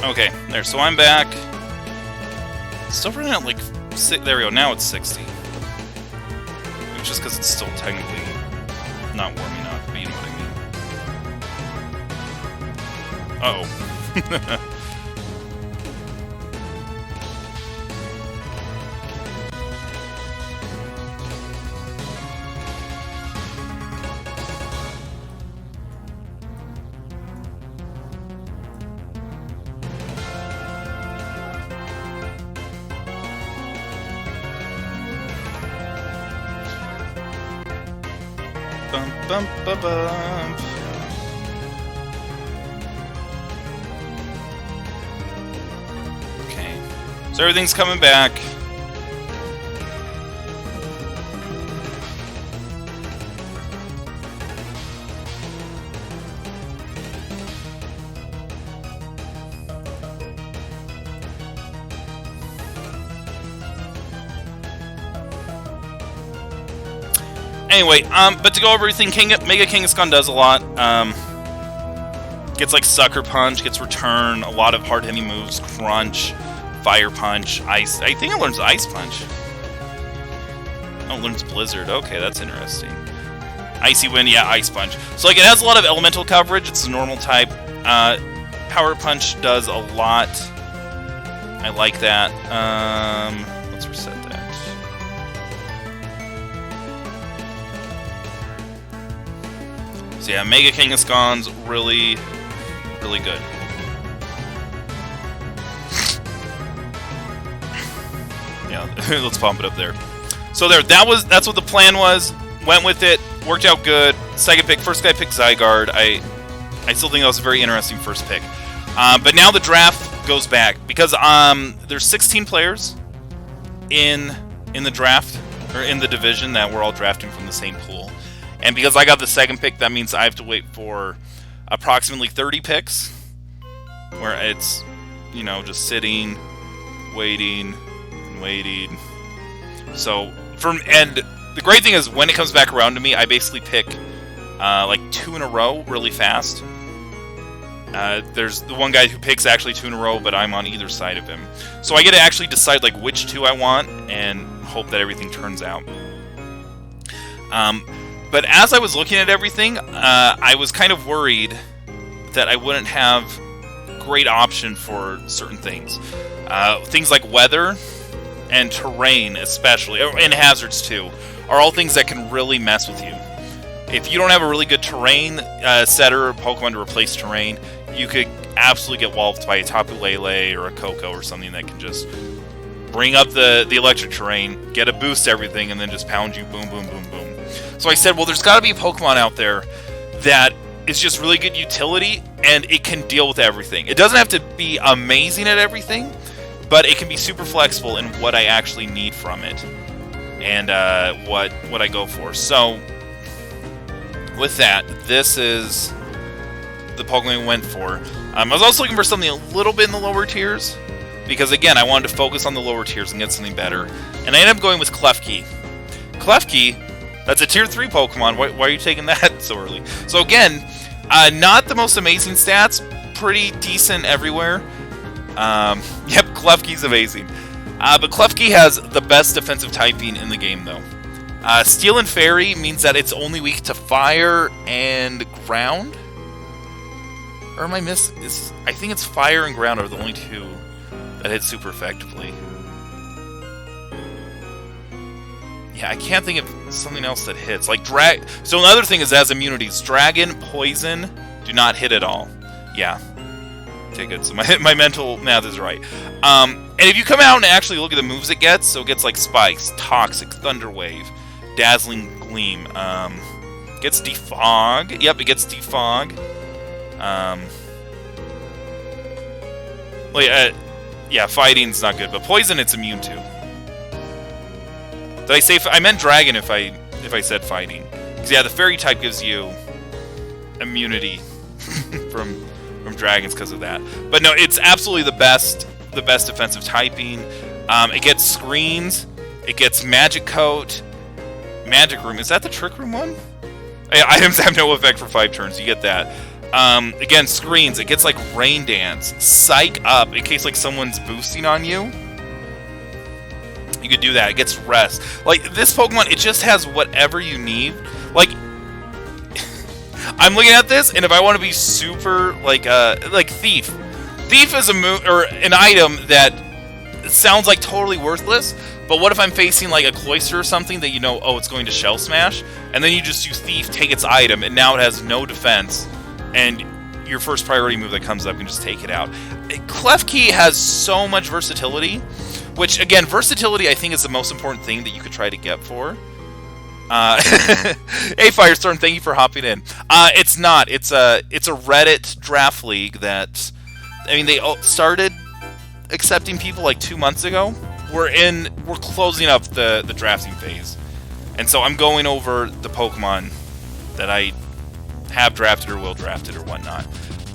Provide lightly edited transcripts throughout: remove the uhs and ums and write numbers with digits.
Okay, there. So I'm back. Still running at like... There we go. Now it's 60. It's just because it's still technically not warming up, but you know what I mean. Uh-oh. Bum, bum, bum, bum. Okay, so everything's coming back. Anyway, but to go over everything, Mega Kangaskhan does a lot. Gets like Sucker Punch, gets Return, a lot of hard-hitting moves, Crunch, Fire Punch, Ice. I think it learns Ice Punch. Oh, it learns Blizzard. Okay, that's interesting. Icy Wind, yeah, Ice Punch. So like, it has a lot of elemental coverage. It's a normal type. Power Punch does a lot. I like that. Let's reset that. So yeah, Mega Kangaskhan's really, really good. Yeah, let's pump it up there. So that's what the plan was. Went with it, worked out good. Second pick, first guy picked Zygarde. I still think that was a very interesting first pick. But now the draft goes back because there's 16 players in the draft or in the division that we're all drafting from the same pool. And because I got the second pick, that means I have to wait for approximately 30 picks, where it's, you know, just sitting, waiting, and waiting. So, and the great thing is, when it comes back around to me, I basically pick like 2 in a row really fast. There's the one guy who picks actually 2 in a row, but I'm on either side of him. So I get to actually decide like which 2 I want and hope that everything turns out. But as I was looking at everything, I was kind of worried that I wouldn't have great option for certain things. Things like weather and terrain especially, and hazards too, are all things that can really mess with you. If you don't have a really good terrain setter or Pokemon to replace terrain, you could absolutely get walloped by a Tapu Lele or a Koko or something that can just bring up the electric terrain, get a boost to everything, and then just pound you, boom, boom, boom, boom. So I said, well, there's got to be a Pokemon out there that is just really good utility, and it can deal with everything. It doesn't have to be amazing at everything, but it can be super flexible in what I actually need from it, and what I go for. So, with that, this is the Pokemon I went for. I was also looking for something a little bit in the lower tiers, because again, I wanted to focus on the lower tiers and get something better. And I ended up going with Klefki. Klefki, that's a tier 3 Pokemon. Why are you taking that so early? So again, not the most amazing stats. Pretty decent everywhere. Yep, Klefki's amazing. But Klefki has the best defensive typing in the game, though. Steel and Fairy means that it's only weak to Fire and Ground? Or am I missing? I think it's Fire and Ground are the only 2 that hit super effectively. Yeah, I can't think of something else that hits. Like So another thing is it has immunities. Dragon, Poison do not hit at all. Yeah. Okay, good. So my mental math is right. And if you come out and actually look at the moves it gets, so it gets like Spikes, Toxic, Thunder Wave, Dazzling Gleam. Gets Defog. Yep, it gets Defog. Yeah, Fighting's not good, but Poison it's immune to. Did I say... I meant Dragon if I said Fighting. Because, yeah, the Fairy type gives you immunity from Dragons because of that. But no, it's absolutely the best defensive typing. It gets Screens. It gets Magic Coat. Magic Room. Is that the Trick Room one? Items have no effect for 5 turns. You get that. Again, screens. It gets like Rain Dance, Psych Up in case like someone's boosting on you. You could do that. It gets Rest. Like this Pokemon, it just has whatever you need. Like I'm looking at this, and if I want to be super like Thief. Thief is an item that sounds like totally worthless. But what if I'm facing like a Cloyster or something that you know, oh, it's going to Shell Smash, and then you just use Thief, take its item, and now it has no defense, and your first priority move that comes up can just take it out. Klefki has so much versatility, which again, versatility I think is the most important thing that you could try to get for. Hey Firestorm, thank you for hopping in. It's not. It's a Reddit draft league that, I mean, they started accepting people like 2 months ago. We're closing up the drafting phase, and so I'm going over the Pokemon that I have drafted or will draft it or whatnot.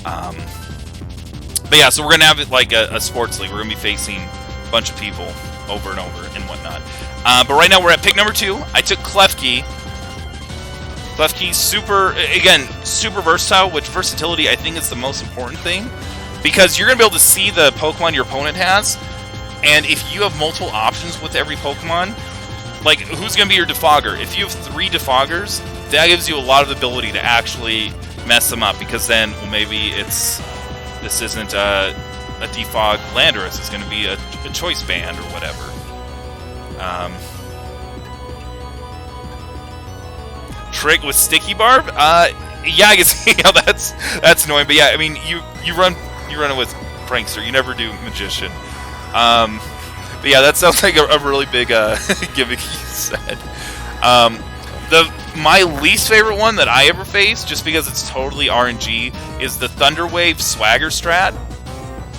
But yeah, so we're gonna have it like a sports league. We're gonna be facing a bunch of people over and over and whatnot. But right now we're at pick number 2. I took Klefki. Klefki, super versatile, which versatility I think is the most important thing, because you're gonna be able to see the Pokemon your opponent has. And if you have multiple options with every Pokemon, like, who's going to be your Defogger? If you have 3 Defoggers, that gives you a lot of ability to actually mess them up, because then, well, maybe this isn't a Defog Landorus, it's going to be a Choice Band or whatever. Trick with Sticky Barb? Yeah, I can see how that's annoying, but yeah, I mean, you run it with Prankster, you never do Magician. But yeah, that sounds like a really big gimmick you said. My least favorite one that I ever faced, just because it's totally RNG, is the Thunderwave Swagger strat.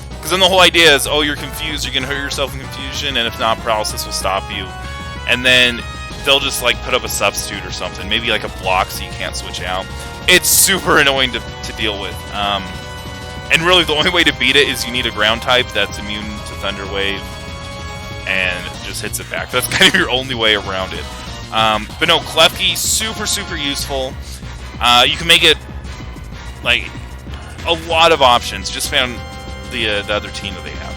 Because then the whole idea is, oh, you're confused, you're going to hurt yourself in confusion, and if not, Paralysis will stop you. And then they'll just like put up a substitute or something, maybe like a block so you can't switch out. It's super annoying to deal with. And really, the only way to beat it is you need a ground type that's immune to Thunder Wave and just hits it back. That's kind of your only way around it. But no, Klefki, super useful. You can make it like a lot of options. Just found the other team that they have.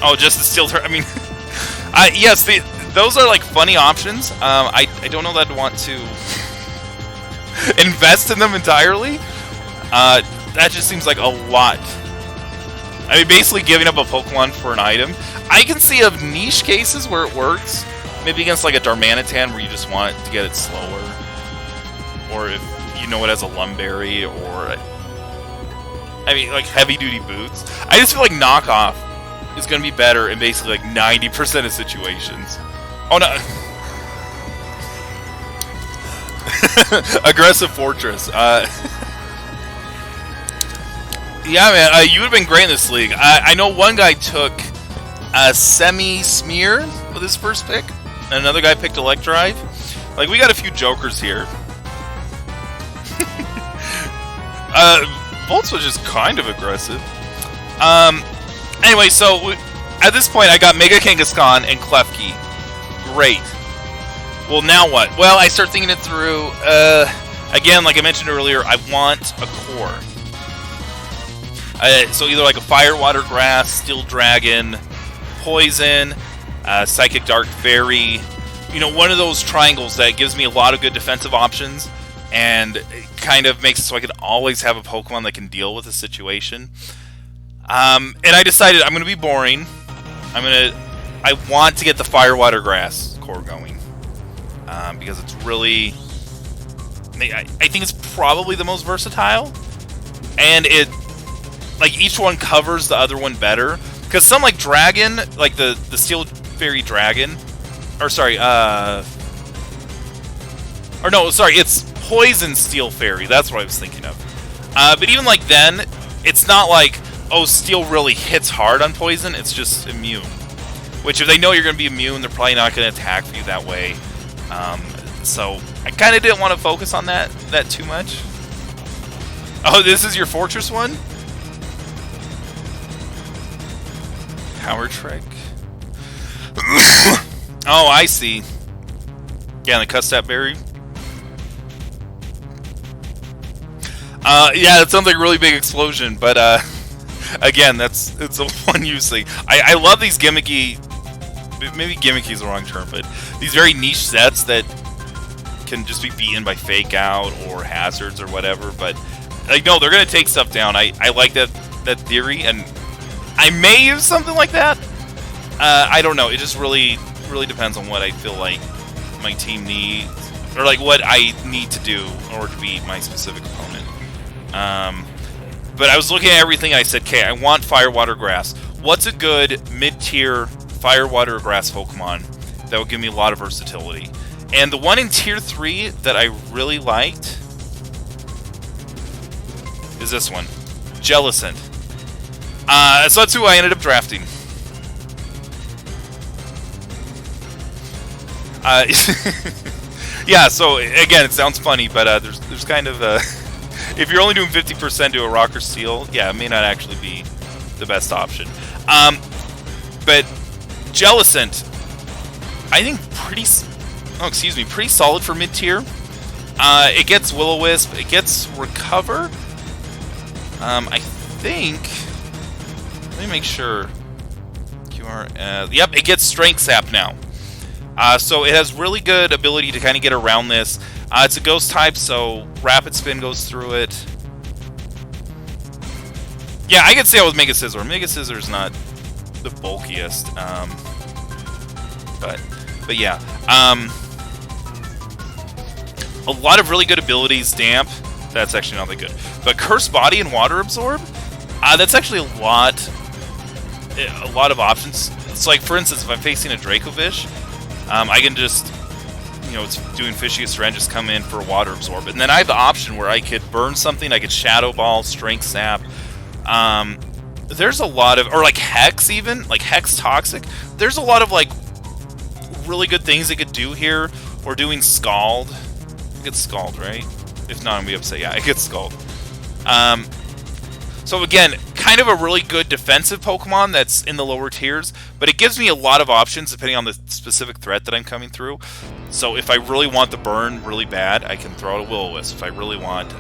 Oh, just the Steel Turret. I mean, yes, those are like funny options. I don't know that I'd want to invest in them entirely. That just seems like a lot. I mean, basically giving up a Pokemon for an item. I can see of niche cases where it works. Maybe against like a Darmanitan where you just want to get it slower. Or if you know it has a Lumberry, or I mean, like heavy-duty boots. I just feel like Knockoff is going to be better in basically like 90% of situations. Oh no! Aggressive Fortress. Yeah, man, you would have been great in this league. I know one guy took a Semi-Smear with his first pick, and another guy picked Electrive. Like, we got a few jokers here. Bolts was just kind of aggressive. Anyway, so at this point, I got Mega Kangaskhan and Klefki. Great. Well, now what? Well, I start thinking it through. Again, like I mentioned earlier, I want a core. So either like a Fire, Water, Grass, Steel Dragon, Poison, Psychic Dark Fairy. You know, one of those triangles that gives me a lot of good defensive options and kind of makes it so I can always have a Pokemon that can deal with a situation. And I decided I'm going to be boring. I want to get the Fire, Water, Grass core going. Because it's really... I think it's probably the most versatile. And it... like, each one covers the other one better. Because some, like, Dragon, like the Steel Fairy Dragon... or, sorry, or no, sorry, it's Poison Steel Fairy. That's what I was thinking of. But even, like, then, it's not like, oh, Steel really hits hard on Poison. It's just immune. Which, if they know you're going to be immune, they're probably not going to attack you that way. So, I kind of didn't want to focus on that too much. Oh, this is your Fortress one? Power Trick. Oh, I see. Yeah, and the Custap Berry. Yeah, that sounds like a really big explosion, but again, it's a one-use thing. I love these gimmicky, maybe gimmicky is the wrong term, but these very niche sets that can just be beaten by Fake Out or Hazards or whatever, but like, no, they're going to take stuff down. I like that theory, and I may use something like that. I don't know. It just really depends on what I feel like my team needs, or like what I need to do in order to beat my specific opponent. But I was looking at everything, and I said, okay, I want Fire, Water, Grass. What's a good mid-tier Fire, Water, Grass Pokemon that would give me a lot of versatility? And the one in Tier 3 that I really liked is this one, Jellicent. So that's who I ended up drafting. Yeah, so again, it sounds funny, but there's kind of if you're only doing 50% to a Rock or Steel, yeah, it may not actually be the best option. But Jellicent, I think pretty solid for mid-tier. It gets Will-O-Wisp, it gets Recover. I think, let me make sure. Yep, it gets Strength Sap now. So it has really good ability to kind of get around this. It's a Ghost type, so Rapid Spin goes through it. Yeah, I could say I was Mega Scissor. Mega Scissor is not the bulkiest, but yeah. A lot of really good abilities. Damp, that's actually not that good. But Curse Body and Water Absorb, that's actually a lot of options. It's like, for instance, if I'm facing a Dracovish, I can just, it's doing Fishious Rend, just come in for a Water Absorb. And then I have the option where I could burn something, I could Shadow Ball, Strength Sap. There's a lot of, or like Hex even, like Hex Toxic. There's a lot of like really good things it could do here. Or doing Scald. It gets Scald, right? If not, I'm gonna be upset. Yeah, it gets Scald. So again, kind of a really good defensive Pokemon that's in the lower tiers, but it gives me a lot of options depending on the specific threat that I'm coming through. So if I really want the burn really bad, I can throw out a Will-O-Wisp. If I really want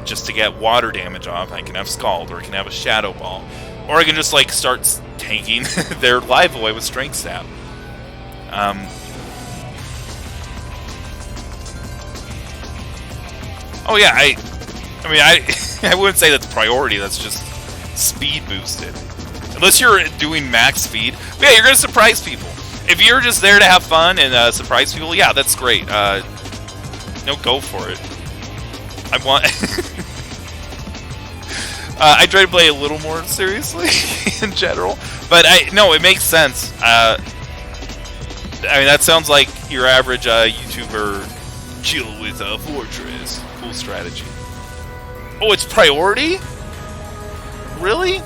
just to get water damage off, I can have Scald, or I can have a Shadow Ball. Or I can just like start taking their life away with Strength Sap. Oh yeah, I mean, I wouldn't say that's priority, that's just speed boosted. Unless you're doing max speed. But yeah, you're going to surprise people. If you're just there to have fun and surprise people, yeah, that's great. Go for it. I want... I try to play a little more seriously in general. But no, it makes sense. I mean, that sounds like your average YouTuber chill with a Fortress. Full strategy. Oh, it's priority? Really?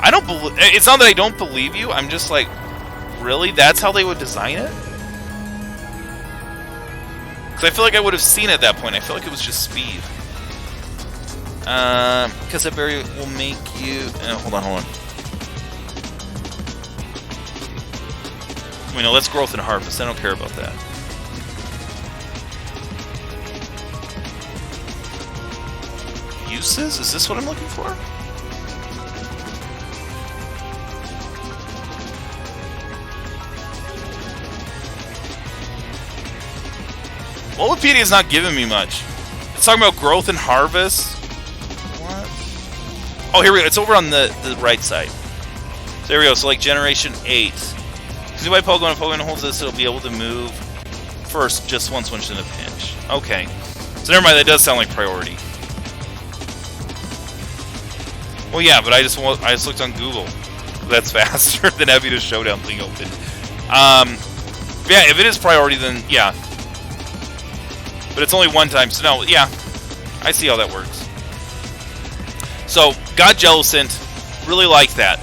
I don't believe... It's not that I don't believe you, I'm just like, really? That's how they would design it? Because I feel like I would have seen it at that point. I feel like it was just speed. Because that berry will make you... hold on. Wait, no, that's Growth and Harvest. I don't care about that. Uses? Is this what I'm looking for? Wikipedia's not giving me much. It's talking about Growth and Harvest. What? Oh, here we go. It's over on the right side. So there we go. So like Generation 8. So by Pokemon holds this, it'll be able to move first just once when it's in a pinch. Okay. So never mind, that does sound like priority. Well, yeah, but I just looked on Google. That's faster than having a Showdown thing open. Yeah, if it is priority, then yeah. But it's only one time, so no, yeah. I see how that works. So, got Jellicent. Really like that.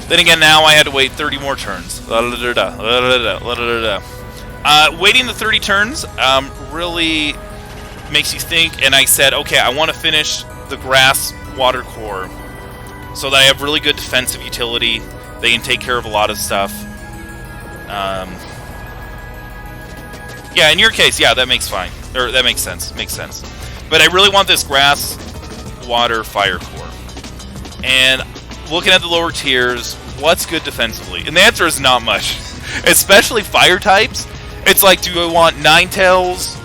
Then again, now I had to wait 30 more turns. Waiting the 30 turns really makes you think, and I said, okay, I want to finish the Grass Water Core so that I have really good defensive utility. They can take care of a lot of stuff. Yeah, in your case, yeah, that makes that makes sense. Makes sense. But I really want this grass, water, fire core. And looking at the lower tiers, what's good defensively? And the answer is not much. Especially fire types. It's like, do I want Ninetales?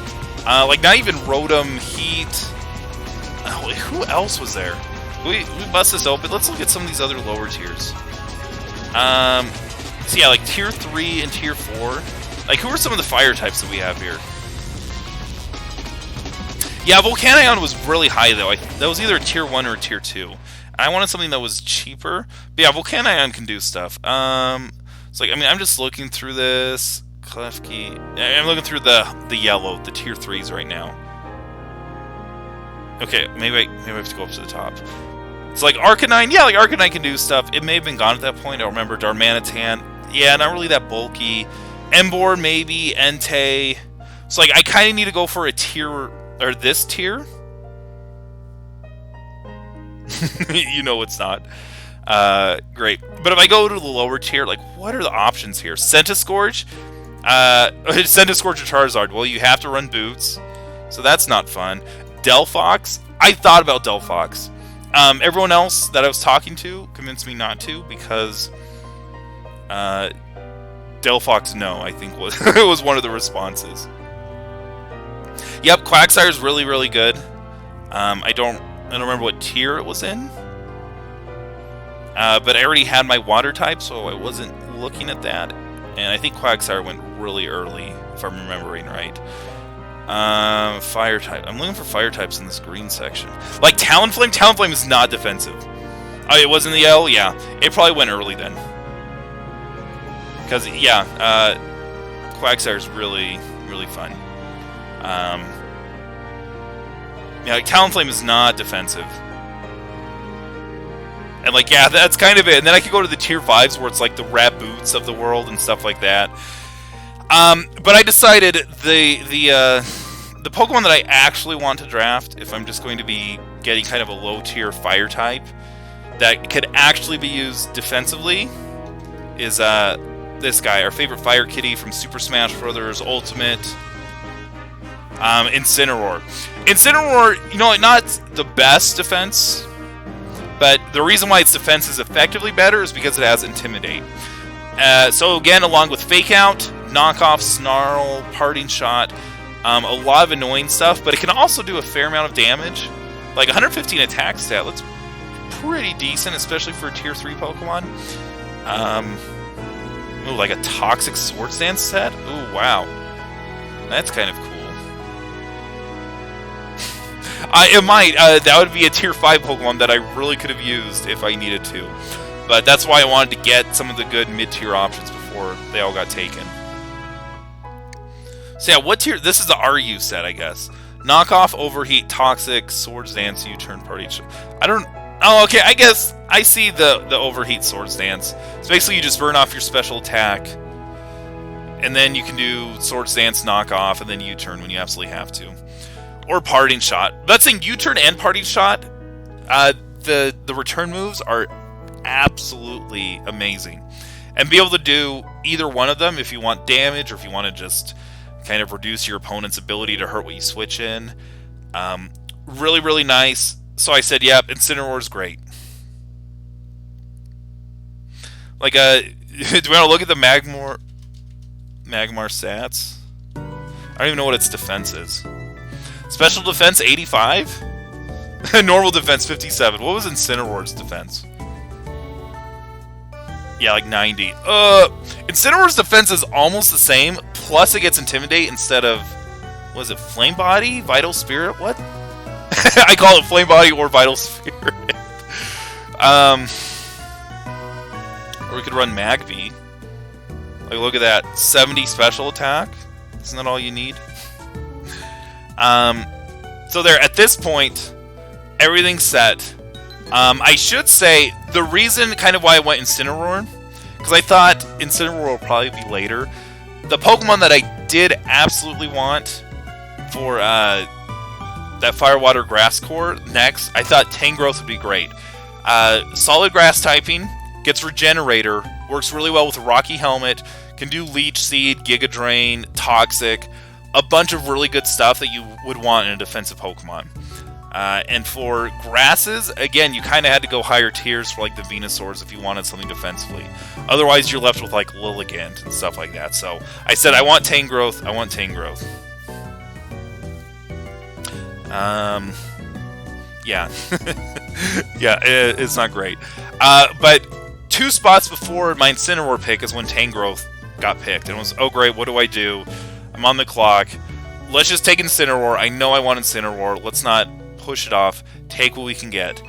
Like, not even Rotom, Heat. Oh, who else was there? We bust this open. Let's look at some of these other lower tiers. So yeah, like tier 3 and tier 4. Like, who are some of the fire types that we have here? Yeah, Volcanion was really high, though. That was either a tier 1 or a tier 2. I wanted something that was cheaper. But yeah, Volcanion can do stuff. It's like, I mean, I'm just looking through this. Klefki. I'm looking through the yellow, the tier 3s right now. Okay, maybe I have to go up to the top. It's like Arcanine. Yeah, like Arcanine can do stuff. It may have been gone at that point. I remember Darmanitan. Yeah, not really that bulky. Emboar, maybe. Entei. So, like, I kind of need to go for a tier, or this tier. You know it's not. Great. But if I go to the lower tier, like, what are the options here? Centiskorch? Centiskorch or Charizard? Well, you have to run Boots. So that's not fun. Delphox? I thought about Delphox. Everyone else that I was talking to convinced me not to, because Delphox no, I think was was one of the responses. Yep, Quagsire's really, really good. I don't remember what tier it was in. But I already had my water type, so I wasn't looking at that. And I think Quagsire went really early, if I'm remembering right. Fire type. I'm looking for fire types in this green section. Like Talonflame? Talonflame is not defensive. Oh, it was in the L? Yeah. It probably went early then. Because, yeah, Quagsire is really, really fun. Yeah, like, Talonflame is not defensive. And, like, yeah, that's kind of it. And then I could go to the tier 5s where it's like the Raboots of the world and stuff like that. But I decided the Pokemon that I actually want to draft, if I'm just going to be getting kind of a low-tier fire type that could actually be used defensively, is this guy, our favorite Fire Kitty from Super Smash Bros. Ultimate, Incineroar. Incineroar, you know, not the best defense, but the reason why its defense is effectively better is because it has Intimidate. So again, along with Fake Out, Knockoff, Snarl, Parting Shot, a lot of annoying stuff, but it can also do a fair amount of damage. Like 115 attack stat looks pretty decent, especially for a tier 3 Pokemon. Ooh, like a Toxic Swords Dance set? Ooh, wow. That's kind of cool. It might. That would be a tier 5 Pokemon that I really could have used if I needed to. But that's why I wanted to get some of the good mid-tier options before they all got taken. So yeah, what tier? This is the RU set, I guess. Knockoff, Overheat, Toxic, Swords Dance, U-Turn, Party. I don't... Oh, okay, I guess I see the Overheat Swords Dance. So basically you just burn off your special attack, and then you can do Swords Dance, Knockoff, and then U-Turn when you absolutely have to. Or Parting Shot. But saying U-Turn and Parting Shot, the return moves are absolutely amazing. And be able to do either one of them if you want damage, or if you want to just kind of reduce your opponent's ability to hurt what you switch in. Really, really nice. So I said, yep, Incineroar's great. Like, do we want to look at the Magmar stats? I don't even know what its defense is. Special defense, 85? Normal defense, 57. What was Incineroar's defense? Yeah, like 90. Incineroar's defense is almost the same, plus it gets Intimidate instead of... Was it Flame Body? Vital Spirit? What? I call it Flame Body or Vital Spirit. Or we could run Magby. Like, look at that. 70 special attack. Isn't that all you need? So there, at this point, everything's set. I should say, the reason kind of why I went Incineroar, because I thought Incineroar will probably be later. The Pokemon that I did absolutely want for that Fire, Water, Grass core next, I thought Tangrowth would be great. Solid Grass typing, gets Regenerator, works really well with Rocky Helmet, Can do Leech Seed, Giga Drain, Toxic, a bunch of really good stuff that you would want in a defensive Pokemon. And for grasses, again, you kind of had to go higher tiers for like the Venusaurs if you wanted something defensively. Otherwise, you're left with like Lilligant and stuff like that. So I said, I want Tangrowth. I want Tangrowth. Yeah. Yeah, it's not great. But 2 spots before my Incineroar pick is when Tangrowth got picked. And it was, oh great, what do I do? I'm on the clock. Let's just take Incineroar. I know I want Incineroar. Let's not push it off, take what we can get.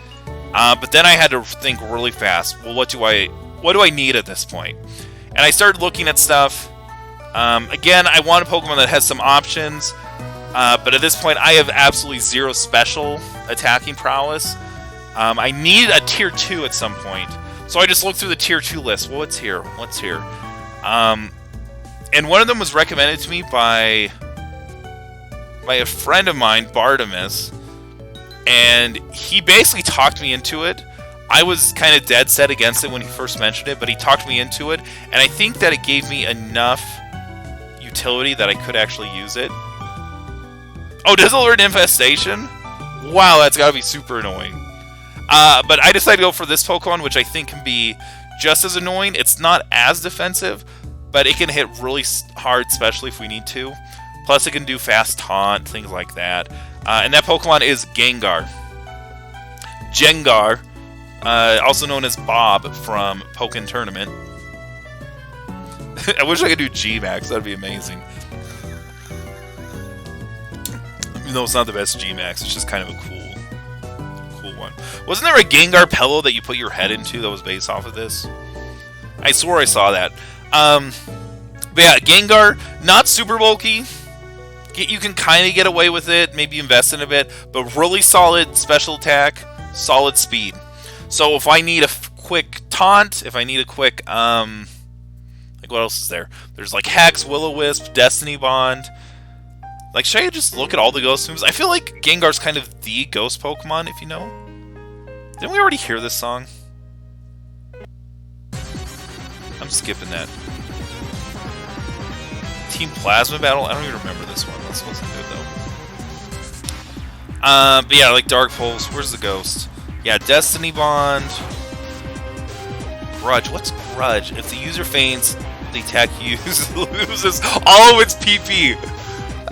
But then I had to think really fast. Well, what do I need at this point? And I started looking at stuff. Again, I want a Pokemon that has some options, but at this point, I have absolutely 0 special attacking prowess. I need a tier 2 at some point, so I just looked through the tier 2 list. Well, what's here? What's here? And one of them was recommended to me by a friend of mine, Bartimus. And he basically talked me into it. I was kind of dead set against it when he first mentioned it, but he talked me into it, and I think that it gave me enough utility that I could actually use it. Oh, does it alert Infestation? Wow, that's gotta be super annoying. But I decided to go for this Pokemon, which I think can be just as annoying. It's not as defensive, but it can hit really hard, especially if we need to. Plus, it can do fast taunt, things like that. And that Pokemon is Gengar. Gengar, also known as Bob from Pokken Tournament. I wish I could do G-Max, that'd be amazing. Even though it's not the best G-Max, it's just kind of a cool one. Wasn't there a Gengar pillow that you put your head into that was based off of this? I swore I saw that. But yeah, Gengar, not super bulky. You can kind of get away with it, maybe invest in a bit, but really solid special attack, solid speed. So if I need a quick taunt, if I need a quick, like what else is there? There's like Hex, Will-O-Wisp, Destiny Bond. Like, should I just look at all the ghost moves? I feel like Gengar's kind of the ghost Pokemon, if you know. Didn't we already hear this song? I'm skipping that. Team Plasma Battle? I don't even remember this one. This wasn't good, though. But yeah, like Dark Pulse. Where's the ghost? Yeah, Destiny Bond. Grudge. What's Grudge? If the user faints, the attack loses all of its PP.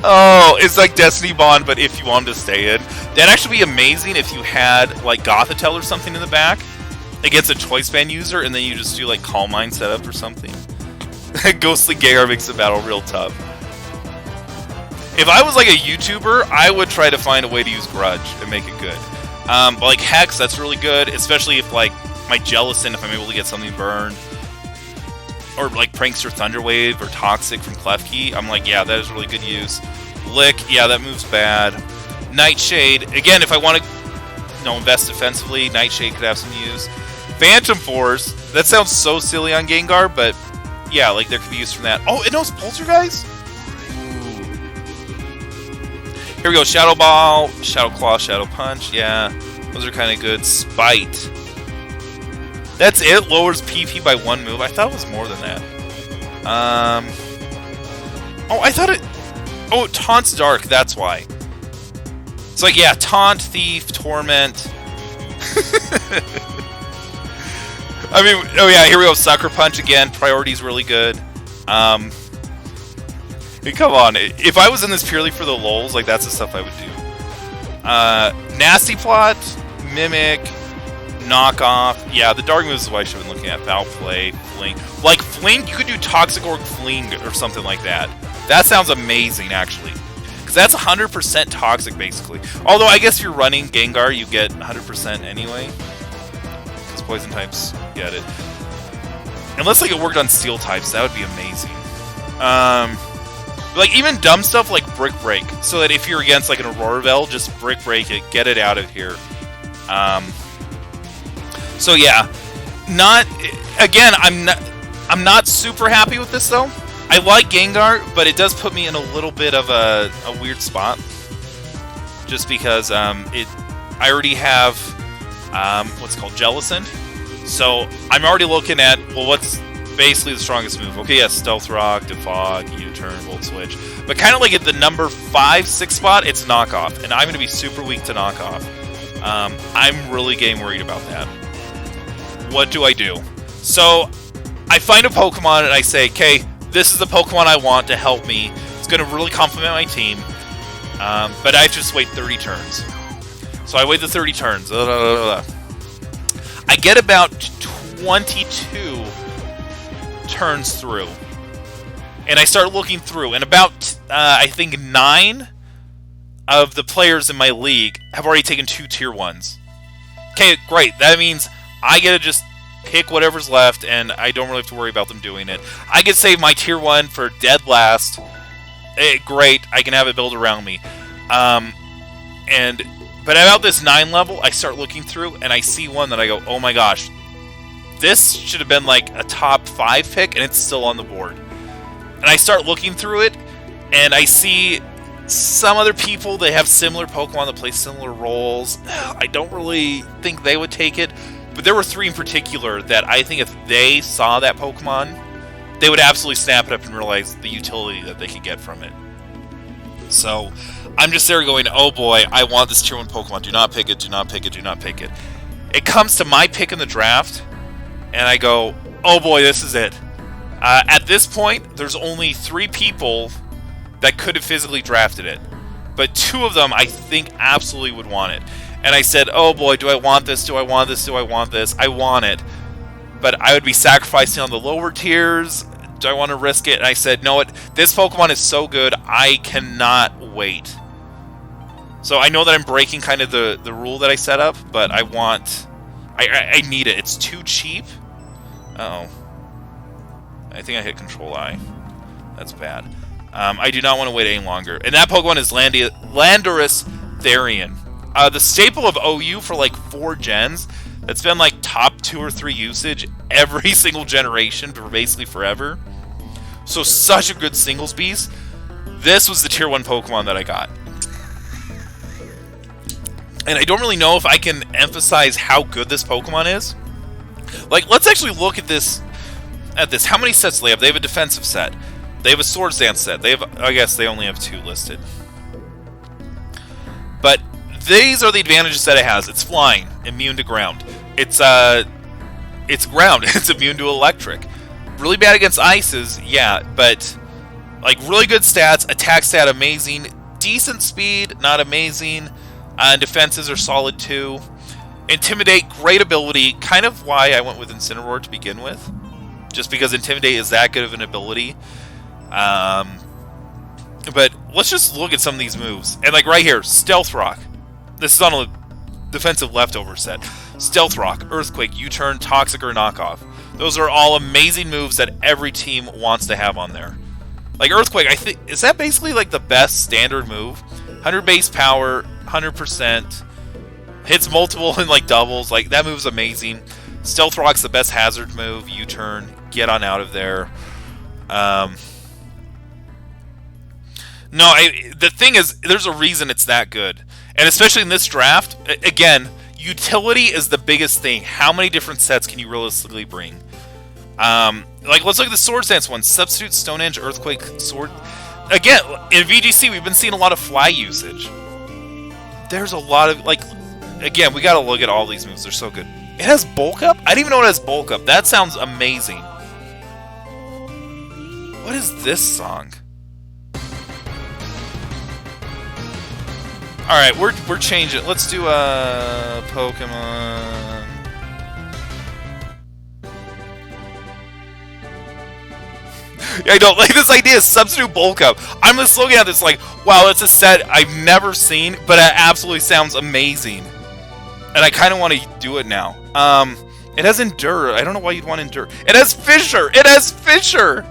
Oh, it's like Destiny Bond, but if you wanted to stay in. That'd actually be amazing if you had, like, Gothitelle or something in the back against a Choice Band user, and then you just do, like, Calm Mind setup or something. Ghostly Gengar makes the battle real tough. If I was like a YouTuber, I would try to find a way to use Grudge and make it good. But like Hex, that's really good, especially if like my Jellicent, if I'm able to get something burned. Or like Prankster Thunderwave or Toxic from Klefki. I'm like, yeah, that is really good use. Lick, yeah, that move's bad. Nightshade, again, if I want to invest defensively, Nightshade could have some use. Phantom Force, that sounds so silly on Gengar, but yeah, like there could be use from that. Oh, it knows Poltergeist? Ooh. Here we go. Shadow Ball, Shadow Claw, Shadow Punch. Yeah, those are kind of good. Spite. That's it. Lowers PP by 1 move. I thought it was more than that. Oh, I thought it... Oh, Taunt's Dark. That's why. It's like, yeah, Taunt, Thief, Torment... I mean, oh yeah, here we go, Sucker Punch again, priority's really good. I mean, come on, if I was in this purely for the lulz, like, that's the stuff I would do. Nasty Plot, Mimic, Knockoff, yeah, the Dark moves is what I should have been looking at. Foul Play, Fling. Like, Fling, you could do Toxic Orb Fling or something like that. That sounds amazing, actually. Because that's 100% Toxic, basically. Although, I guess if you're running Gengar, you get 100% anyway. Poison types get it. Unless like it worked on steel types, that would be amazing. Like even dumb stuff like Brick Break, so that if you're against like an Aurora just Brick Break it, get it out of here. So yeah, I'm not super happy with this though. I like Gengar, but it does put me in a little bit of a weird spot. Just because I already have what's called Jellicent. So I'm already looking at, well, what's basically the strongest move. Okay, yeah, Stealth Rock, Defog, U-Turn, Volt Switch. But kind of like at the number 5, 6 spot, it's Knockoff. And I'm going to be super weak to Knockoff. I'm really getting worried about that. What do I do? So, I find a Pokemon and I say, okay, this is the Pokemon I want to help me. It's going to really complement my team. But I have to just wait 30 turns. So I wait the 30 turns. I get about 22 turns through. And I start looking through. And about, I think, 9 of the players in my league have already taken 2 tier 1s. Okay, great. That means I get to just pick whatever's left, and I don't really have to worry about them doing it. I can save my tier 1 for dead last. Great, I can have it build around me. But about this 9 level, I start looking through, and I see one that I go, oh my gosh, this should have been like a top 5 pick, and it's still on the board. And I start looking through it, and I see some other people that have similar Pokemon that play similar roles. I don't really think they would take it, but there were 3 in particular that I think if they saw that Pokemon, they would absolutely snap it up and realize the utility that they could get from it. So, I'm just there going, oh boy, I want this tier 1 Pokemon. Do not pick it, do not pick it, do not pick it. It comes to my pick in the draft, and I go, oh boy, this is it. At this point, there's only 3 people that could have physically drafted it. But 2 of them, I think, absolutely would want it. And I said, oh boy, do I want this, do I want this, do I want this? I want it. But I would be sacrificing on the lower tiers. Do I want to risk it? And I said, no, this Pokemon is so good, I cannot wait. So I know that I'm breaking kind of the rule that I set up, but I need it. It's too cheap. Uh-oh. I think I hit Control I. That's bad. I do not want to wait any longer. And that Pokemon is Landorus Therian. The staple of OU for like 4 gens. That's been like top 2 or 3 usage every single generation for basically forever. So such a good singles beast. This was the tier 1 Pokemon that I got. And I don't really know if I can emphasize how good this Pokemon is. Like, let's actually look at this. How many sets do they have? They have a defensive set. They have a Swords Dance set. They have, I guess they only have 2 listed. But these are the advantages that it has. It's flying, immune to ground. It's ground. It's immune to electric. Really bad against ices, yeah, but like really good stats. Attack stat amazing. Decent speed, not amazing. And defenses are solid too. Intimidate, great ability. Kind of why I went with Incineroar to begin with. Just because Intimidate is that good of an ability. But let's just look at some of these moves. And like right here, Stealth Rock. This is on a defensive leftover set. Stealth Rock, Earthquake, U-Turn, Toxic, or Knockoff. Those are all amazing moves that every team wants to have on there. Like Earthquake, I think, is that basically like the best standard move? 100 base power, 100%. Hits multiple and like doubles. Like that move's amazing. Stealth Rock's the best hazard move. U-Turn, get on out of there. No, the thing is, there's a reason it's that good. And especially in this draft, again, utility is the biggest thing. How many different sets can you realistically bring? Like, let's look at the Swords Dance one. Substitute, Stone Edge, Earthquake, Sword. Again, in VGC, we've been seeing a lot of fly usage. There's a lot of, like, again, we gotta look at all these moves. They're so good. It has Bulk Up? I didn't even know it has Bulk Up. That sounds amazing. What is this song? Alright, we're changing. Let's do a Pokemon. Yeah, I don't like this idea. Substitute Bulk Up. I'm just looking at this like, wow, it's a set I've never seen, but it absolutely sounds amazing. And I kind of want to do it now. It has Endure. I don't know why you'd want Endure. It has Fissure. It has Fissure.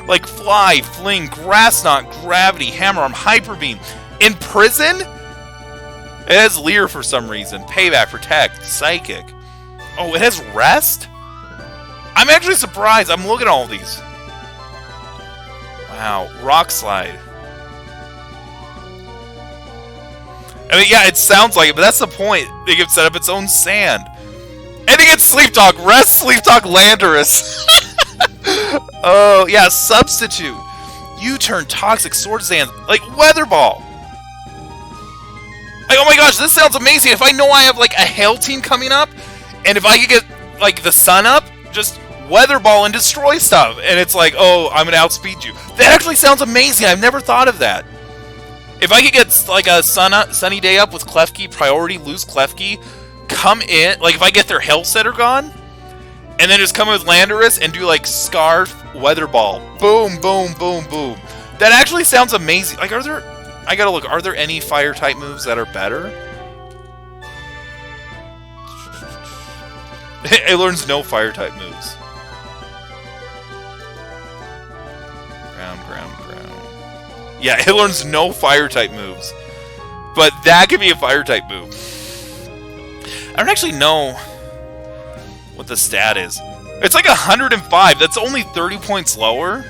Like Fly, Fling, Grass Knot, Gravity, Hammer Arm, Hyper Beam. Imprison? It has Leer for some reason. Payback, Protect, Psychic. Oh, it has Rest? I'm actually surprised. I'm looking at all these. Wow. Rock Slide. I mean, yeah, it sounds like it, but that's the point. They can set up its own sand. And it gets Sleep Talk. Rest, Sleep Talk, Landorus. Oh, yeah, substitute. U-turn, toxic, sword sand, like weather ball. Like, oh my gosh, this sounds amazing. If I know I have like a hail team coming up, and if I could get like the sun up, just weather ball and destroy stuff. And it's like, oh, I'm gonna outspeed you. That actually sounds amazing. I've never thought of that. If I could get like a sunny day up with Klefki, priority lose Klefki, come in, like if I get their Hell Setter gone, and then just come in with Landorus and do like Scarf, Weather Ball, boom, boom, boom, boom. That actually sounds amazing. Like, are there? I gotta look. Are there any fire type moves that are better? It learns no fire type moves. Ground, ground, ground. Yeah, it learns no fire type moves. But that could be a fire type move. I don't actually know what the stat is. It's like 105. That's only 30 points lower.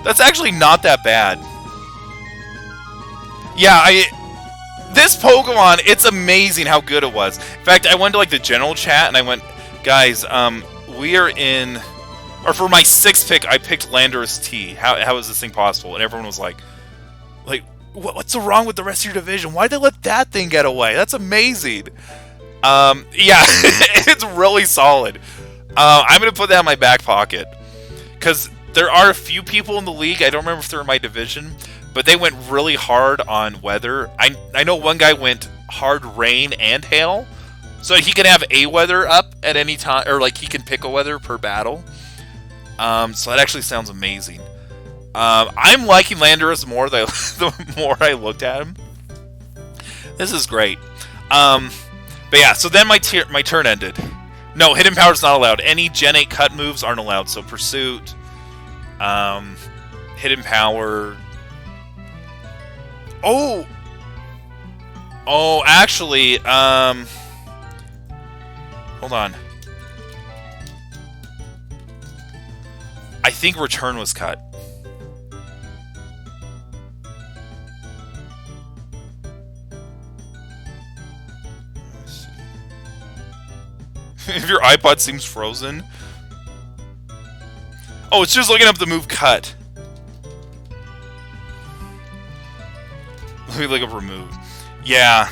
That's actually not that bad. Yeah, this Pokemon, it's amazing how good it was. In fact, I went to like the general chat and I went, guys, we are in, or for my 6th pick, I picked Landorus T. How is this thing possible? And everyone was like, what's so wrong with the rest of your division? Why'd they let that thing get away? That's amazing. Yeah, it's really solid. I'm going to put that in my back pocket. Because there are a few people in the league, I don't remember if they're in my division, but they went really hard on weather. I know one guy went hard rain and hail, so he can have a weather up at any time, or like he can pick a weather per battle. So that actually sounds amazing. I'm liking Landorus more the more I looked at him. This is great. But yeah, so then my turn ended. No, Hidden Power's not allowed. Any Gen 8 cut moves aren't allowed. So Pursuit, Hidden Power. Oh, actually, hold on. I think Return was cut. Let's see. If your iPod seems frozen. Oh, it's just looking up the move cut. Let me look up removed. Yeah.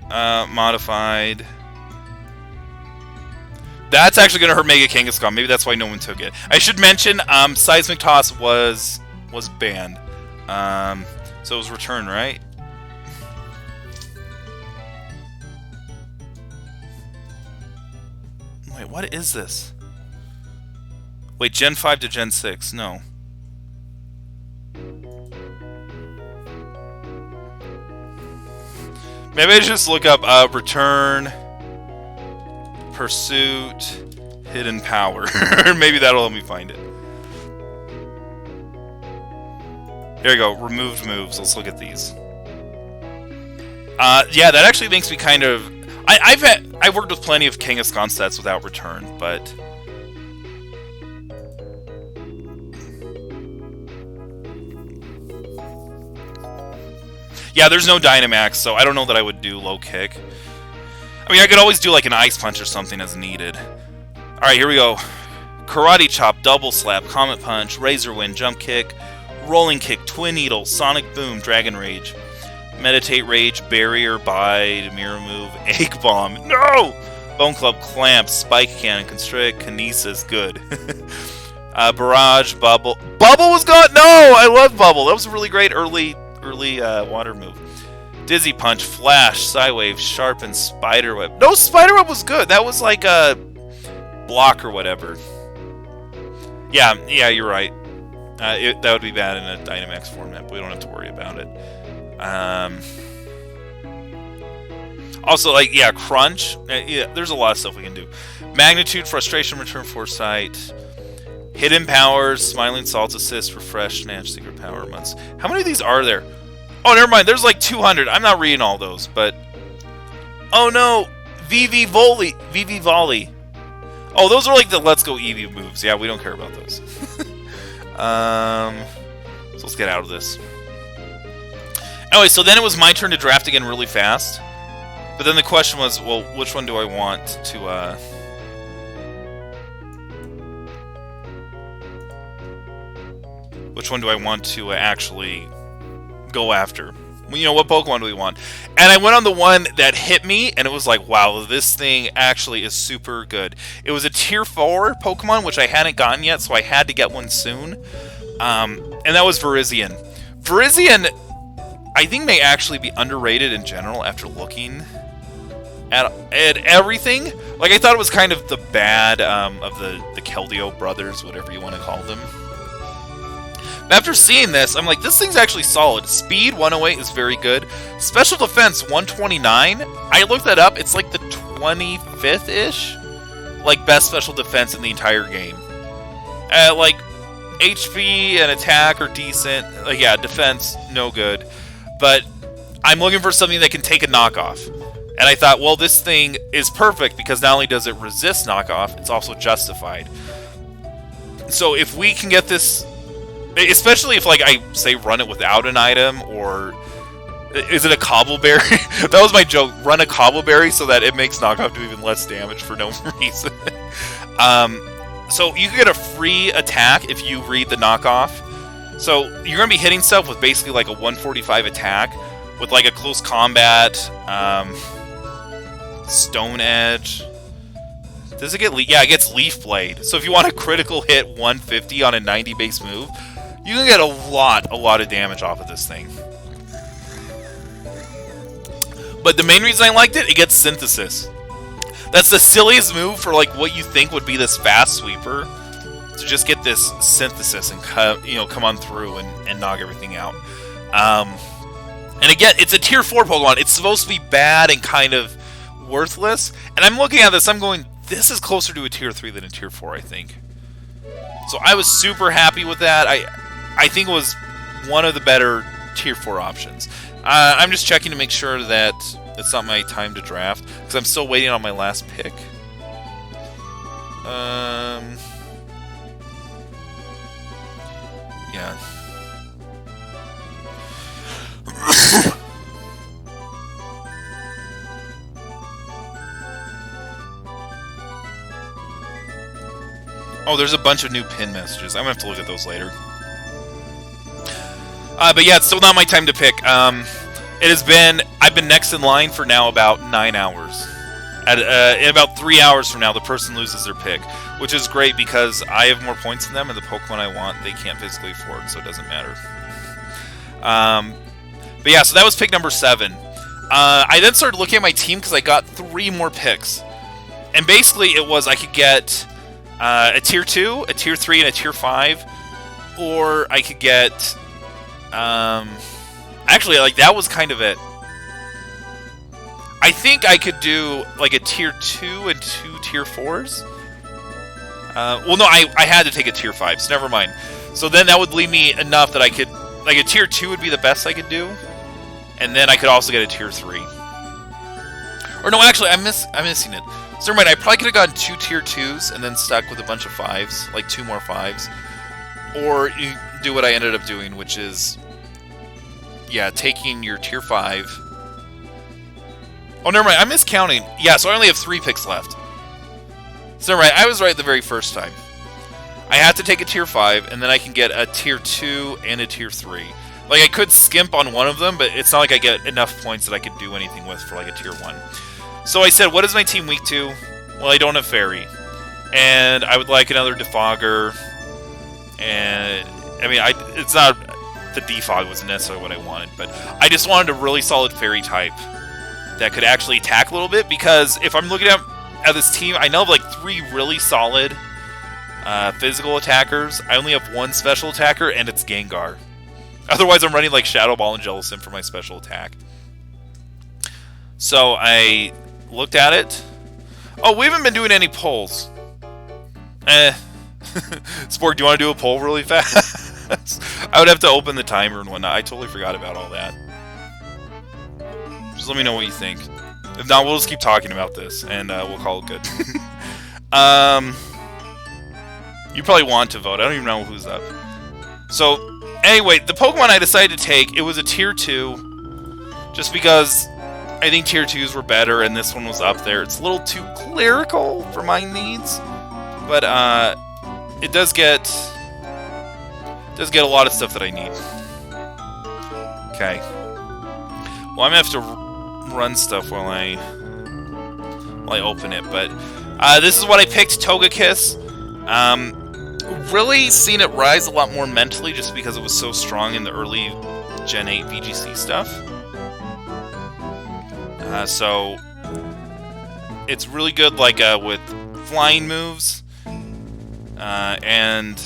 Modified. That's actually going to hurt Mega Kangaskhan. Maybe that's why no one took it. I should mention, Seismic Toss was banned. So it was returned, right? Wait, what is this? Wait, Gen 5 to Gen 6. No. Maybe I just look up Return, Pursuit, Hidden Power. Maybe that'll help me find it. There you go. Removed moves. Let's look at these. Yeah, that actually makes me kind of... I've worked with plenty of Kangaskhan sets without Return, but... Yeah, there's no Dynamax, so I don't know that I would do low kick. I mean, I could always do like an Ice Punch or something as needed. Alright, here we go. Karate Chop, Double Slap, Comet Punch, Razor Wind, Jump Kick, Rolling Kick, Twin Needle, Sonic Boom, Dragon Rage, Meditate Rage, Barrier, Bide, Mirror Move, Egg Bomb, no! Bone Club, Clamp, Spike Cannon, Constrict, Kinesis, good. Barrage, Bubble. Bubble was gone! No! I love Bubble. That was a really great early water move. Dizzy Punch, Flash, Psywave, Sharpen, Spiderweb. No, Spiderweb was good. That was like a block or whatever. Yeah, you're right. That would be bad in a Dynamax format, but we don't have to worry about it. Also, like, yeah, Crunch. Yeah, there's a lot of stuff we can do. Magnitude, Frustration, Return, Foresight. Hidden Powers, Smiling Salt, Assist, Refresh, Snatch, Secret Power, Months. How many of these are there? Oh, never mind. There's like 200. I'm not reading all those, but... Oh, no. VV Volley. Oh, those are like the Let's Go Eevee moves. Yeah, we don't care about those. So let's get out of this. Anyway, so then it was my turn to draft again really fast. But then the question was, well, which one do I want to... which one do I want to actually go after? You know, what Pokemon do we want? And I went on the one that hit me, and it was like, wow, this thing actually is super good. It was a Tier 4 Pokemon, which I hadn't gotten yet, so I had to get one soon. And that was Virizion. Virizion, I think, may actually be underrated in general after looking at everything. Like, I thought it was kind of the bad of the Keldeo brothers, whatever you want to call them. After seeing this, I'm like, this thing's actually solid. Speed 108 is very good. Special defense 129. I looked that up. It's like the 25th-ish, like, best special defense in the entire game. Like, HP and attack are decent. Like, yeah, defense, no good. But I'm looking for something that can take a knockoff. And I thought, well, this thing is perfect because not only does it resist knockoff, it's also justified. So if we can get this, especially if, like, I say run it without an item, or is it a Cobbleberry? That was my joke. Run a Cobbleberry so that it makes knockoff do even less damage for no reason. So you can get a free attack if you read the knockoff. So you're going to be hitting stuff with basically like a 145 attack with like a close combat, Stone Edge. Does it get yeah, it gets Leaf Blade. So if you want a critical hit 150 on a 90 base move, you can get a lot of damage off of this thing. But the main reason I liked it, it gets Synthesis. That's the silliest move for like what you think would be this fast sweeper, to just get this Synthesis and come on through and knock everything out. And again, it's a Tier 4 Pokemon. It's supposed to be bad and kind of worthless. And I'm looking at this, I'm going, this is closer to a Tier 3 than a Tier 4, I think. So I was super happy with that. I think it was one of the better Tier 4 options. I'm just checking to make sure that it's not my time to draft, because I'm still waiting on my last pick. Yeah. Oh, there's a bunch of new pin messages. I'm gonna have to look at those later. But yeah, it's still not my time to pick. I've been next in line for now about 9 hours. In about 3 hours from now, the person loses their pick, which is great because I have more points than them, and the Pokemon I want, they can't physically afford, so it doesn't matter. But yeah, so that was pick number 7. I then started looking at my team because I got 3 more picks. And basically it was I could get a Tier 2, a Tier 3, and a Tier 5. Or I could get... actually, like, that was kind of it. I think I could do, like, a Tier 2 and 2 Tier 4s. Well, no, I had to take a Tier 5, so never mind. So then that would leave me enough that I could... Like, a Tier 2 would be the best I could do. And then I could also get a Tier 3. Or no, actually, I'm missing it. So never mind, I probably could have gotten 2 Tier 2s and then stuck with a bunch of 5s. Like, 2 more 5s. Or you do what I ended up doing, which is... Yeah, taking your Tier 5... Oh, never mind, I'm miscounting. Yeah, so I only have 3 picks left. So never mind, I was right the very first time. I have to take a Tier 5, and then I can get a Tier 2 and a Tier 3. Like, I could skimp on one of them, but it's not like I get enough points that I could do anything with for, like, a Tier 1. So I said, what is my team weak to? Well, I don't have Fairy. And I would like another Defogger. And, I mean, it's not... The Defog wasn't necessarily what I wanted, but I just wanted a really solid Fairy type that could actually attack a little bit, because if I'm looking at this team, I know of, like, 3 really solid physical attackers. I only have 1 special attacker, and it's Gengar. Otherwise, I'm running, like, Shadow Ball and Jellicent for my special attack. So, I looked at it. Oh, we haven't been doing any polls. Spork, do you want to do a poll really fast? I would have to open the timer and whatnot. I totally forgot about all that. Just let me know what you think. If not, we'll just keep talking about this, and we'll call it good. You probably want to vote. I don't even know who's up. So, anyway, the Pokemon I decided to take, it was a Tier 2. Just because I think Tier 2s were better, and this one was up there. It's a little too clerical for my needs. But, it does get does get a lot of stuff that I need. Okay. Well, I'm gonna have to run stuff while I open it, but this is what I picked, Togekiss. Really seen it rise a lot more mentally just because it was so strong in the early Gen 8 VGC stuff. So it's really good, like with flying moves and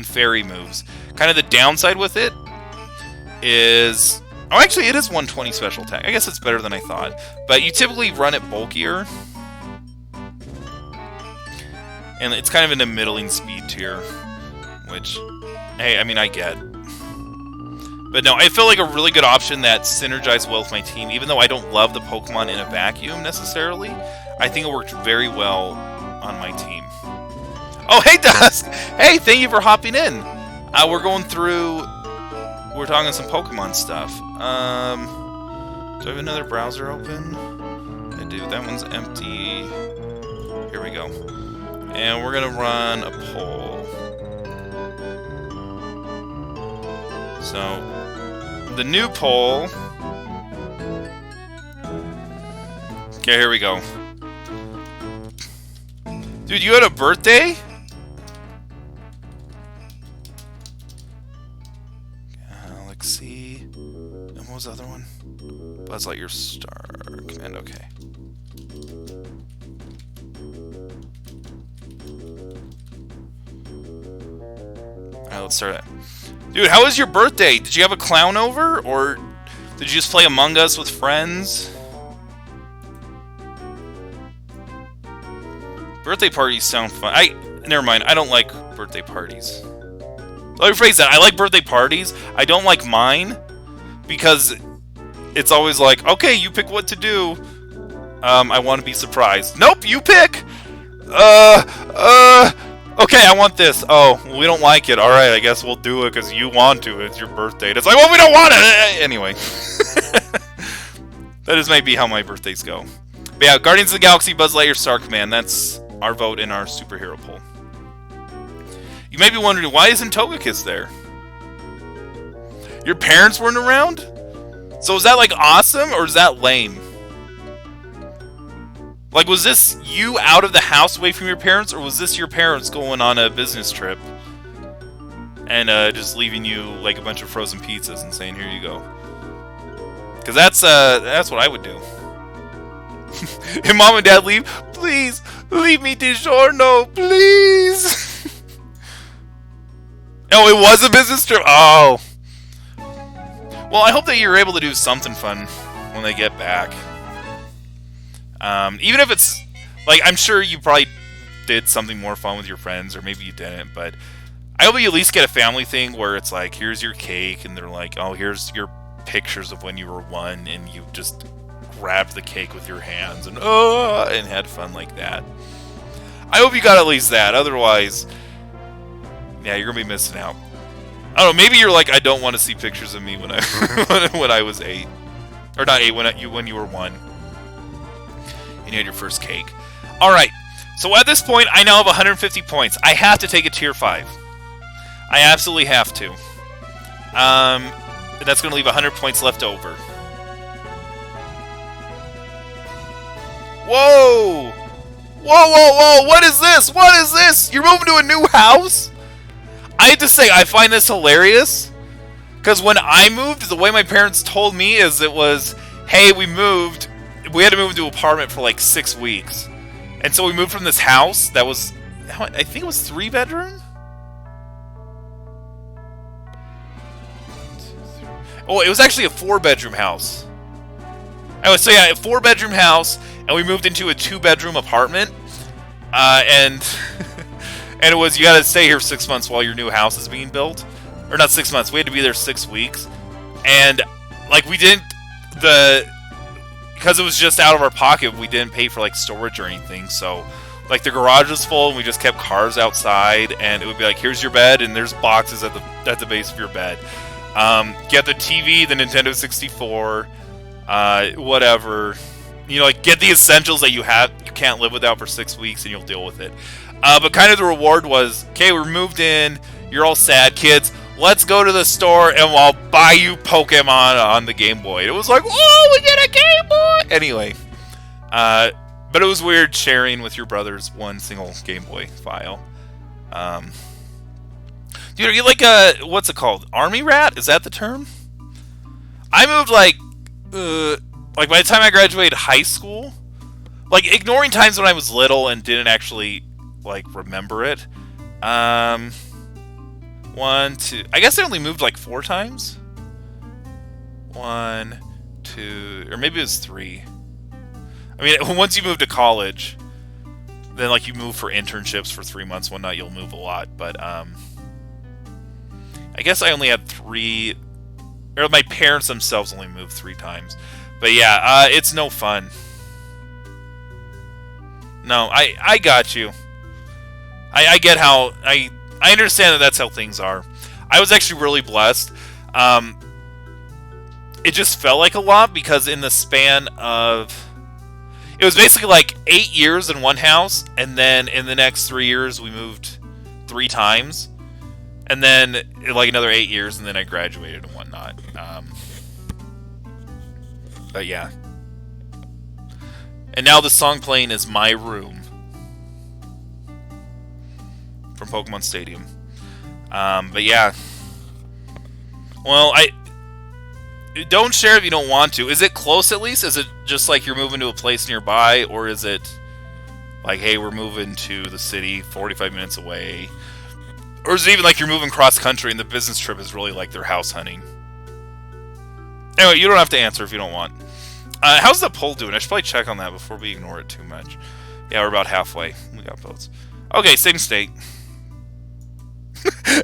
fairy moves. Kind of the downside with it is, oh, actually, it is 120 special attack. I guess it's better than I thought. But you typically run it bulkier, and it's kind of in a middling speed tier, which, hey, I mean, I get. But no, I feel like a really good option that synergized well with my team. Even though I don't love the Pokemon in a vacuum necessarily, I think it worked very well on my team. Oh, hey, Dusk! Hey, thank you for hopping in. We're going through... We're talking some Pokemon stuff. Do I have another browser open? I do. That one's empty. Here we go. And we're going to run a poll. So, the new poll... Okay, here we go. Dude, you had a birthday? Let's see. And what was the other one? Buzz Lightyear Star Command, okay. Alright, let's start it. Dude, how was your birthday? Did you have a clown over? Or did you just play Among Us with friends? Birthday parties sound fun. Never mind, I don't like birthday parties. Let me rephrase that. I like birthday parties. I don't like mine because it's always like, okay, you pick what to do. I want to be surprised. Nope, you pick. Okay, I want this. Oh, well, we don't like it. All right, I guess we'll do it because you want to. It's your birthday. And it's like, well, we don't want it anyway. That is maybe how my birthdays go. But yeah, Guardians of the Galaxy, Buzz Lightyear, Star Command. That's our vote in our superhero poll. You may be wondering, why isn't Togekiss there? Your parents weren't around? So is that, like, awesome, or is that lame? Like, was this you out of the house away from your parents, or was this your parents going on a business trip and just leaving you, like, a bunch of frozen pizzas and saying, here you go? Because that's what I would do. If Mom and Dad leave, please, leave me DiGiorno, please! Oh, it was a business trip? Oh. Well, I hope that you're able to do something fun when they get back. Even if it's... Like, I'm sure you probably did something more fun with your friends, or maybe you didn't, but... I hope you at least get a family thing where it's like, here's your cake, and they're like, oh, here's your pictures of when you were 1, and you just grabbed the cake with your hands, and had fun like that. I hope you got at least that, otherwise... Yeah, you're gonna be missing out. I don't know, maybe you're like, I don't want to see pictures of me when I when I was 8. Or not 8, when you were 1. And you had your first cake. Alright, so at this point, I now have 150 points. I have to take a tier 5. I absolutely have to. And that's gonna leave 100 points left over. Whoa! Whoa, whoa, whoa! What is this? What is this? You're moving to a new house? I have to say, I find this hilarious. Because when I moved, the way my parents told me is it was, hey, we moved. We had to move into an apartment for like 6 weeks. And so we moved from this house that was, I think it was 3-bedroom? Oh, it was actually a 4-bedroom house. Oh, so yeah, a 4-bedroom house, and we moved into a 2-bedroom apartment. And... And it was, you gotta stay here 6 months while your new house is being built. Or not 6 months, we had to be there 6 weeks. And, like, we didn't, because it was just out of our pocket, we didn't pay for, like, storage or anything. So, like, the garage was full, and we just kept cars outside, and it would be like, here's your bed, and there's boxes at the base of your bed. Get the TV, the Nintendo 64, whatever. You know, like, get the essentials that you can't live without for 6 weeks, and you'll deal with it. But kind of the reward was, okay, we moved in, You're all sad, kids. Let's go to the store and I'll buy you Pokemon on the Game Boy. It was like, oh, we get a Game Boy! Anyway, but it was weird sharing with your brothers one single Game Boy file. Dude, are you like a, what's it called? Army rat? Is that the term? I moved like by the time I graduated high school, like ignoring times when I was little and didn't actually like remember it. 1, 2. I guess I only moved like 4 times. 1, 2, or maybe it was 3. I mean, once you move to college, then like you move for internships for 3 months, whatnot, you'll move a lot. But I guess I only had 3, or my parents themselves only moved 3 times. But yeah, it's no fun. No, I got you. I get how I understand that that's how things are. I was actually really blessed. It just felt like a lot because in the span of, it was basically like 8 years in one house, and then in the next 3 years we moved 3 times, and then like another 8 years, and then I graduated and whatnot. But yeah. And now the song playing is My Room from Pokemon Stadium. But yeah. Well, don't share if you don't want to. Is it close at least? Is it just like you're moving to a place nearby? Or is it like, hey, we're moving to the city 45 minutes away? Or is it even like you're moving cross country and the business trip is really like their house hunting? Anyway, you don't have to answer if you don't want. How's the poll doing? I should probably check on that before we ignore it too much. Yeah, we're about halfway. We got votes. Okay, same state.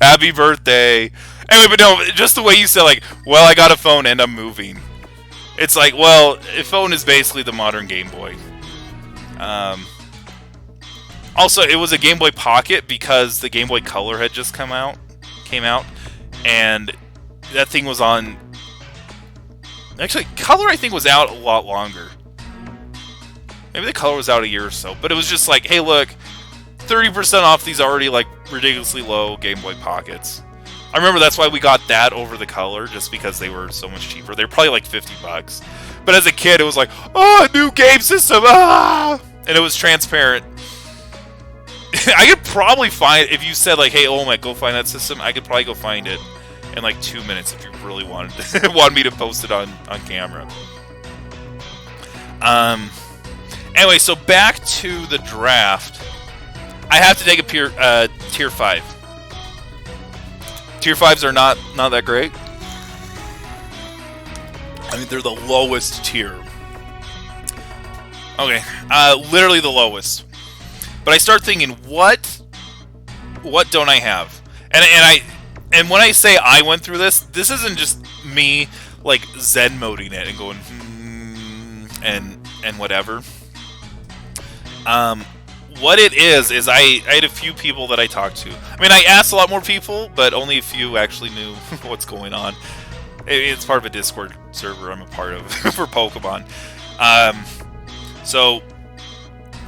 Happy birthday. Anyway, but no, just the way you said, like, well, I got a phone and I'm moving. It's like, well, a phone is basically the modern Game Boy. Also, it was a Game Boy Pocket because the Game Boy Color had just came out, and that thing was on. Actually, Color I think was out a lot longer. Maybe the Color was out a year or so, but it was just like, hey, look, 30% off these already like ridiculously low Game Boy Pockets. I remember that's why we got that over the Color, just because they were so much cheaper. They were probably like $50. But as a kid, it was like, oh, a new game system, ah! And it was transparent. I could probably find, if you said like, hey, Olmec, go find that system, I could probably go find it in like 2 minutes if you really wanted me to post it on camera. Anyway, so back to the draft. I have to take a tier 5. Tier 5s are not that great. I mean, they're the lowest tier. Okay, literally the lowest. But I start thinking, what don't I have? And when I say I went through this isn't just me like Zen moding it and going and whatever. What it is I had a few people that I talked to. I mean, I asked a lot more people, but only a few actually knew what's going on. It's part of a Discord server I'm a part of for Pokemon. So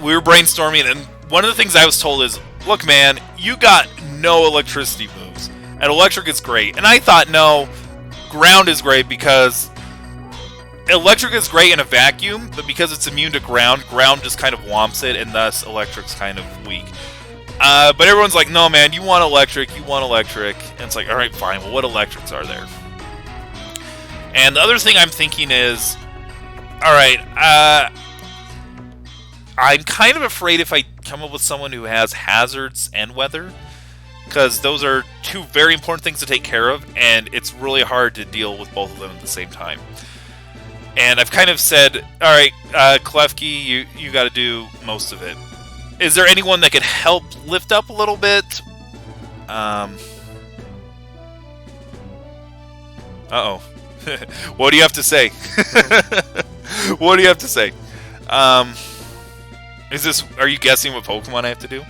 we were brainstorming, and one of the things I was told is, look, man, you got no electricity moves. And electric is great. And I thought, no, ground is great because electric is great in a vacuum, but because it's immune to ground, ground just kind of whomps it, and thus electric's kind of weak. But everyone's like, no, man, you want electric, you want electric. And it's like, all right, fine, well, what electrics are there? And the other thing I'm thinking is, all right, I'm kind of afraid if I come up with someone who has hazards and weather, because those are 2 very important things to take care of, and it's really hard to deal with both of them at the same time. And I've kind of said, all right, Klefki, you got to do most of it. Is there anyone that could help lift up a little bit? Uh-oh. What do you have to say? What do you have to say? Are you guessing what Pokemon I have to do?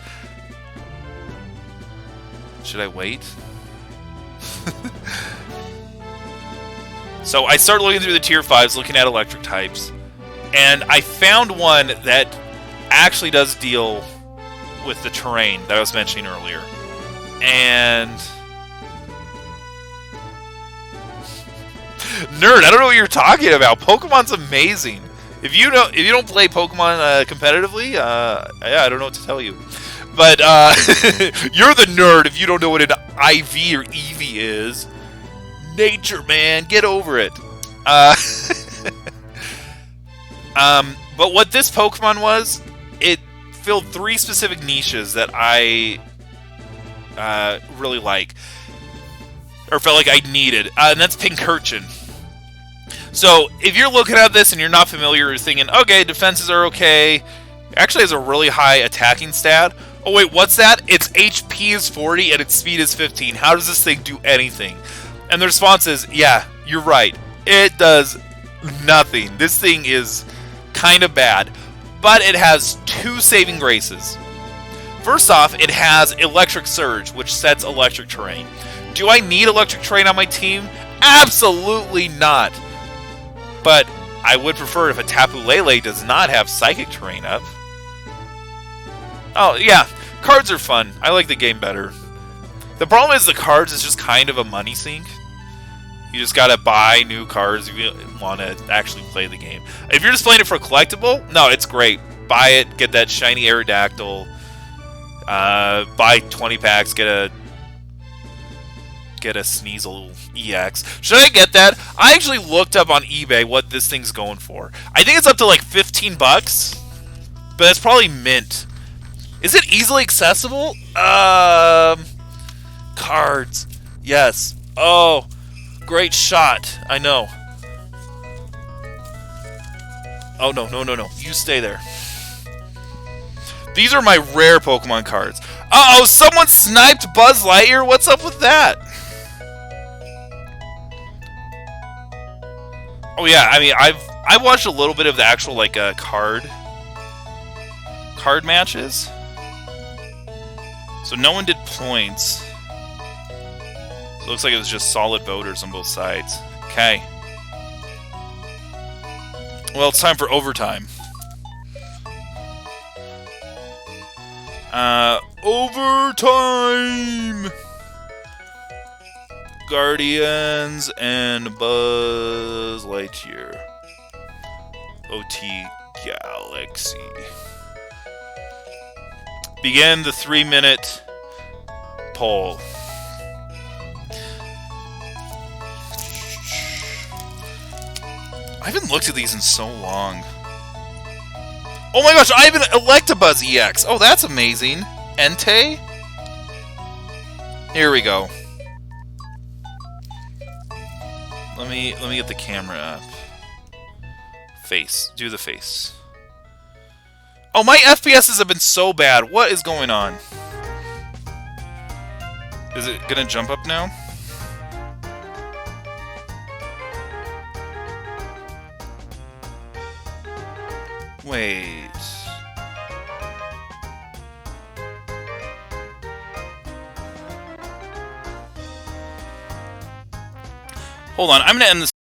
Should I wait? So I started looking through the tier 5s, looking at electric types, and I found one that actually does deal with the terrain that I was mentioning earlier. And nerd, I don't know what you're talking about. Pokemon's amazing. If you don't play Pokemon competitively, yeah, I don't know what to tell you. But you're the nerd if you don't know what an IV or EV is. Nature, man, get over it. But what this Pokemon was, it filled 3 specific niches that I really like, or felt like I needed, and that's Pincurchin. So if you're looking at this and you're not familiar, you're thinking, okay, defenses are okay. It actually has a really high attacking stat. Oh wait, what's that? Its HP is 40 and its speed is 15. How does this thing do anything? And the response is, yeah, you're right. It does nothing. This thing is kind of bad. But it has 2 saving graces. First off, it has Electric Surge, which sets electric terrain. Do I need electric terrain on my team? Absolutely not. But I would prefer if a Tapu Lele does not have Psychic terrain up. Oh, yeah. Cards are fun. I like the game better. The problem is the cards is just kind of a money sink. You just gotta buy new cards if you want to actually play the game. If you're just playing it for a collectible, no, it's great. Buy it, get that shiny Aerodactyl. Buy 20 packs, get a Sneasel EX. Should I get that? I actually looked up on eBay what this thing's going for. I think it's up to like 15 bucks, but it's probably mint. Is it easily accessible? Cards. Yes. Oh, great shot. I know. Oh, no. You stay there. These are my rare Pokemon cards. Uh-oh, someone sniped Buzz Lightyear? What's up with that? Oh, yeah, I mean, I've watched a little bit of the actual, like, card matches. So no one did points. So it looks like it was just solid voters on both sides. Okay. Well, it's time for overtime. Overtime! Guardians and Buzz Lightyear. OT Galaxy. Begin the 3-minute poll. I haven't looked at these in so long. Oh my gosh, I have an Electabuzz EX. Oh, that's amazing. Entei? Here we go. Let me get the camera up. Face. Do the face. Oh, my FPSs have been so bad. What is going on? Is it gonna jump up now? Wait. Hold on, I'm gonna end this